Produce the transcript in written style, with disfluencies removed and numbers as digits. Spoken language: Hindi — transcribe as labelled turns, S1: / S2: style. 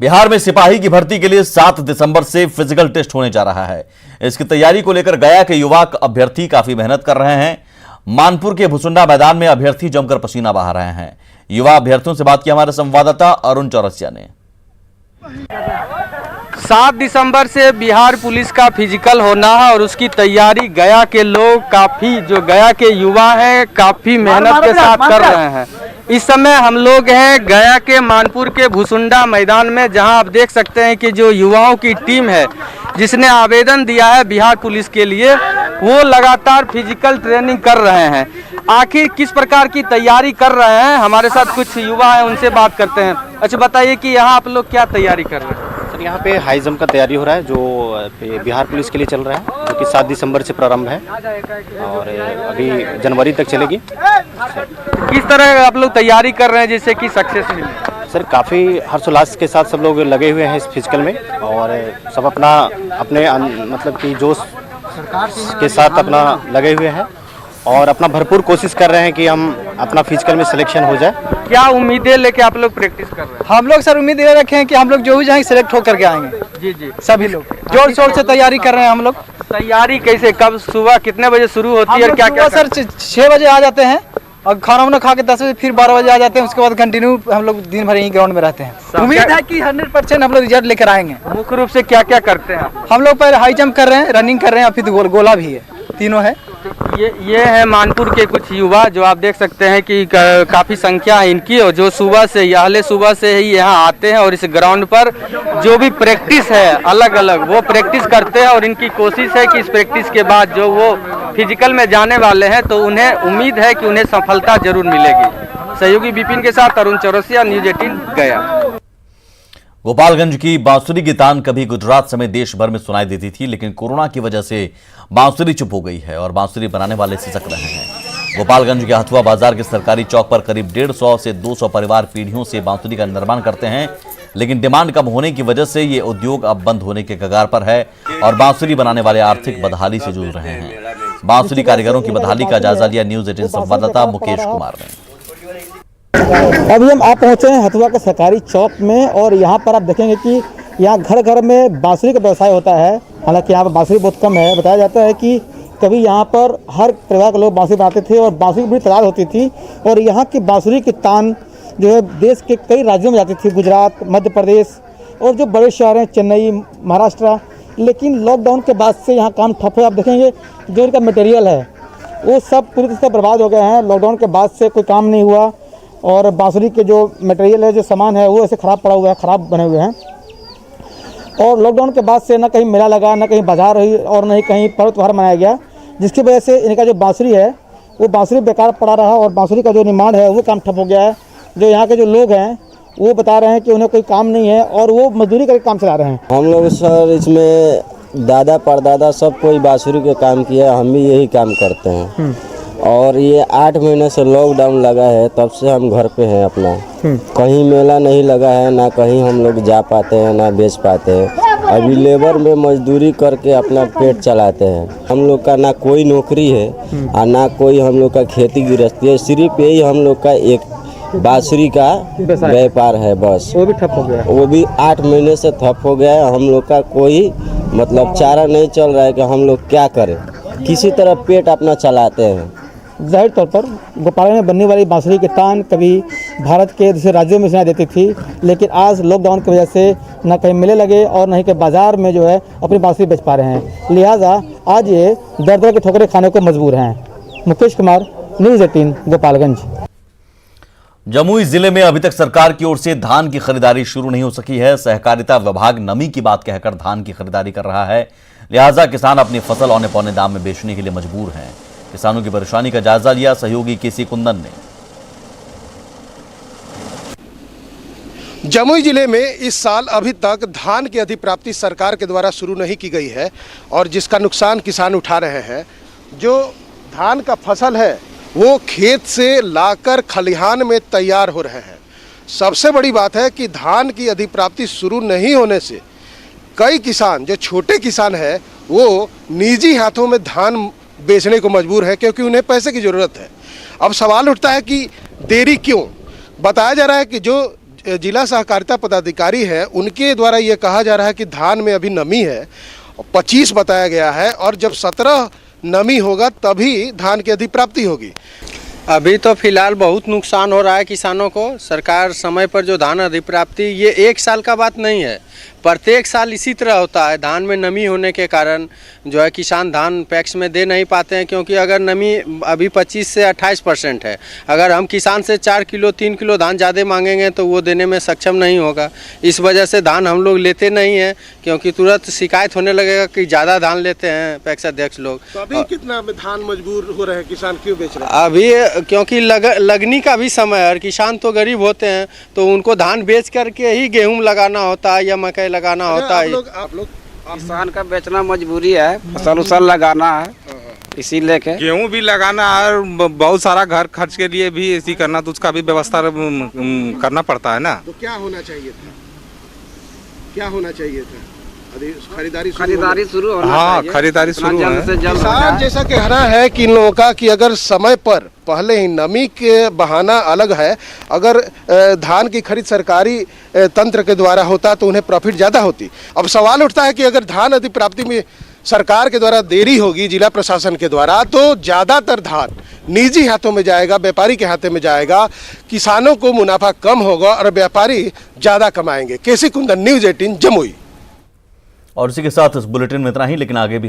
S1: बिहार में सिपाही की भर्ती के लिए 7 दिसंबर से फिजिकल टेस्ट होने जा रहा है। इसकी तैयारी को लेकर गया के युवा अभ्यर्थी काफी मेहनत कर रहे हैं। मानपुर के भुसुंडा मैदान में अभ्यर्थी जमकर पसीना बहा रहे हैं। युवा अभ्यर्थियों से बात की हमारे संवाददाता अरुण चौरसिया ने।
S2: 7 दिसंबर से बिहार पुलिस का फिजिकल होना है और उसकी तैयारी गया के लोग काफ़ी, जो गया के युवा हैं, काफ़ी मेहनत के साथ कर रहे हैं। इस समय हम लोग हैं गया के मानपुर के भुसुंडा मैदान में, जहां आप देख सकते हैं कि जो युवाओं की टीम है जिसने आवेदन दिया है बिहार पुलिस के लिए, वो लगातार फिजिकल ट्रेनिंग कर रहे हैं। आखिर किस प्रकार की तैयारी कर रहे हैं, हमारे साथ कुछ युवा हैं, उनसे बात करते हैं। अच्छा बताइए कि यहाँ आप लोग क्या तैयारी कर रहे हैं?
S3: यहाँ पे हाई जंप का तैयारी हो रहा है, जो बिहार पुलिस के लिए चल रहा है, जो कि 7 दिसंबर से प्रारंभ है और अभी जनवरी तक चलेगी।
S2: किस तरह आप लोग तैयारी कर रहे हैं जिससे कि सक्सेस मिले?
S3: सर काफ़ी हर्षोल्लास के साथ सब लोग लगे हुए हैं इस फिजिकल में और सब अपने मतलब कि जोश के साथ अपना लगे हुए हैं और अपना भरपूर कोशिश कर रहे हैं कि हम अपना फिजिकल में सिलेक्शन हो जाए।
S2: क्या उम्मीदें लेके आप लोग प्रैक्टिस कर रहे हैं?
S4: हम लोग सर उम्मीद ये रखे हैं कि हम लोग जो भी जाएंगे सिलेक्ट होकर के आएंगे।
S2: जी जी,
S4: सभी लोग जोर शोर से तैयारी कर रहे हैं। हम लोग
S2: तैयारी कैसे, कब, सुबह कितने बजे शुरू होती है और क्या क्या?
S4: सर 6 बजे आ जाते हैं और खाना वाना खा के 10 बजे फिर 12 बजे आ जाते हैं। उसके बाद कंटिन्यू हम लोग दिन भर यहीं ग्राउंड में रहते हैं। उम्मीद है कि 100% हम लोग रिजल्ट लेकर आएंगे।
S2: मुख्य रूप से क्या क्या करते हैं आप?
S4: हम लोग पहले हाई जंप कर रहे हैं, रनिंग कर रहे हैं और फिर गोला भी है, तीनों है।
S2: ये है मानपुर के कुछ युवा, जो आप देख सकते हैं कि काफ़ी संख्या है इनकी, और जो सुबह से ही यहाँ आते हैं और इस ग्राउंड पर जो भी प्रैक्टिस है अलग अलग वो प्रैक्टिस करते हैं। और इनकी कोशिश है कि इस प्रैक्टिस के बाद जो वो फिजिकल में जाने वाले हैं तो उन्हें उम्मीद है कि उन्हें सफलता जरूर मिलेगी। सहयोगी विपिन के साथ अरुण चौरसिया, न्यूज़ 18 गया।
S1: गोपालगंज की बांसुरी की तान कभी गुजरात समेत देश भर में सुनाई देती थी, लेकिन कोरोना की वजह से बांसुरी चुप हो गई है और बांसुरी बनाने वाले सिसक रहे हैं। गोपालगंज के हथुआ बाजार के सरकारी चौक पर करीब 150 से 200 परिवार पीढ़ियों से बांसुरी का निर्माण करते हैं, लेकिन डिमांड कम होने की वजह से ये उद्योग अब बंद होने के कगार पर है और बांसुरी बनाने वाले आर्थिक बदहाली से जूझ रहे हैं। बांसुरी कारीगरों की बदहाली का जायजा लिया न्यूज़ 18 संवाददाता मुकेश कुमार ने।
S5: अभी हम आप पहुंचे हैं हथुआ के सरकारी चौक में और यहाँ पर आप देखेंगे कि यहाँ घर घर में बांसुरी का व्यवसाय होता है। हालांकि यहाँ पर बांसुरी बहुत कम है। बताया जाता है कि कभी यहाँ पर हर परिवार के लोग बांसुरी बनाते थे और बांसुरी की बड़ी तादाद होती थी और यहाँ की बांसुरी की तान जो है देश के कई राज्यों में जाती थी, गुजरात, मध्य प्रदेश और जो बड़े शहर हैं चेन्नई, महाराष्ट्र। लेकिन लॉकडाउन के बाद से यहाँ काम ठप है। आप देखेंगे जो इनका मटेरियल है वो सब पूरी तरह से बर्बाद हो गए हैं। लॉकडाउन के बाद से कोई काम नहीं हुआ और बांसुरी के जो मटेरियल है, जो सामान है, वो ऐसे ख़राब पड़ा हुआ है, ख़राब बने हुए हैं। और लॉकडाउन के बाद से ना कहीं मेला लगा, ना कहीं बाजार रही और ना ही कहीं पर्व त्योहार मनाया गया, जिसकी वजह से इनका जो बांसुरी है वो बांसुरी बेकार पड़ा रहा और बांसुरी का जो निर्माण है वो काम ठप हो गया है। जो यहाँ के जो लोग हैं वो बता रहे हैं कि उन्हें कोई काम नहीं है और वो मजदूरी करके काम चला रहे हैं।
S6: हम लोग सर इसमें दादा परदादा सब कोई बांसुरी का काम किया, हम भी यही काम करते हैं और ये 8 महीने से लॉकडाउन लगा है, तब से हम घर पे हैं अपना। कहीं मेला नहीं लगा है, ना कहीं हम लोग जा पाते हैं, ना बेच पाते हैं। अभी लेबर में मजदूरी करके अपना पेट चलाते हैं। हम लोग का ना कोई नौकरी है और ना कोई हम लोग का खेती गृहस्थी है, सिर्फ यही हम लोग का एक बांसुरी का व्यापार है बस।
S5: वो भी ठप हो गया है।
S6: वो भी 8 महीने से ठप हो गया है। हम लोग का कोई मतलब चारा नहीं चल रहा है कि हम लोग क्या करें, किसी तरह पेट अपना चलाते हैं।
S5: जाहिर तौर पर गोपालगंज में बनने वाली बांसुरी की तान कभी भारत के दूसरे राज्यों में सुनाई देती थी, लेकिन आज लॉकडाउन की वजह से न कहीं मेले लगे और न ही के बाजार में जो है अपनी बांसुरी बेच पा रहे हैं। लिहाजा आज ये दर-दर की ठोकरें खाने को मजबूर हैं। मुकेश कुमार, न्यूज़ 18 गोपालगंज।
S1: जमुई जिले में अभी तक सरकार की ओर से धान की खरीदारी शुरू नहीं हो सकी है। सहकारिता विभाग नमी की बात कहकर धान की खरीदारी कर रहा है, लिहाजा किसान अपनी फसल औने पौने दाम में बेचने के लिए मजबूर हैं। किसानों की परेशानी का जायजा लिया सहयोगी केसी कुंदन ने।
S7: जमुई जिले में इस साल अभी तक धान की अधिप्राप्ति सरकार के द्वारा शुरू नहीं की गई है और जिसका नुकसान किसान उठा रहे हैं। जो धान का फसल है वो खेत से लाकर खलिहान में तैयार हो रहे हैं। सबसे बड़ी बात है कि धान की अधिप्राप्ति शुरू नहीं होने से कई किसान, जो छोटे किसान हैं, वो निजी हाथों में धान बेचने को मजबूर है क्योंकि उन्हें पैसे की ज़रूरत है। अब सवाल उठता है कि देरी क्यों? बताया जा रहा है कि जो जिला सहकारिता पदाधिकारी हैं उनके द्वारा ये कहा जा रहा है कि धान में अभी नमी है, 25 बताया गया है, और जब 17 नमी होगा तभी धान की अधिप्राप्ति होगी।
S2: अभी तो फिलहाल बहुत नुकसान हो रहा है किसानों को। सरकार समय पर जो धान अधिप्राप्ति, ये एक साल का बात नहीं है, प्रत्येक साल इसी तरह होता है। धान में नमी होने के कारण जो है किसान धान पैक्स में दे नहीं पाते हैं, क्योंकि अगर नमी अभी 25 से 28% है, अगर हम किसान से 4 किलो 3 किलो धान ज़्यादा मांगेंगे तो वो देने में सक्षम नहीं होगा। इस वजह से धान हम लोग लेते नहीं हैं, क्योंकि तुरंत शिकायत होने लगेगा कि ज़्यादा धान लेते हैं पैक्स अध्यक्ष लोग।
S7: तो अभी कितना धान मजबूर हो रहे हैं किसान, क्यों बेच रहे हैं?
S2: अभी क्योंकि लगनी का भी समय है और किसान तो गरीब होते हैं, तो उनको धान बेच करके ही गेहूँ लगाना होता है या मकई लगाना होता है।
S7: आप लोग
S8: किसान का बेचना मजबूरी है, फसल उसल लगाना है, इसी लेके
S9: गेहूं भी लगाना है और बहुत सारा घर खर्च के लिए भी ऐसी करना, तो उसका भी व्यवस्था करना पड़ता है ना।
S7: तो क्या होना चाहिए था, क्या होना चाहिए था? खरीदारी
S8: शुरू होना
S9: हाँ,
S8: चाहिए।
S9: खरीदारी शुरू
S8: जल्द से जल्द
S7: किसान जैसा कहना है कि इन लोगों का कि अगर समय पर पहले ही, नमी के बहाना अलग है, अगर धान की खरीद सरकारी तंत्र के द्वारा होता तो उन्हें प्रॉफिट ज़्यादा होती। अब सवाल उठता है कि अगर धान अधिप्राप्ति में सरकार के द्वारा देरी होगी, जिला प्रशासन के द्वारा, तो ज़्यादातर धान निजी हाथों में जाएगा, व्यापारी के हाथों में जाएगा, किसानों को मुनाफा कम होगा और व्यापारी ज़्यादा कमाएंगे। केसी कुंदन, न्यूज़ 18 जमुई।
S1: और इसी के साथ इस बुलेटिन में इतना ही, लेकिन आगे भी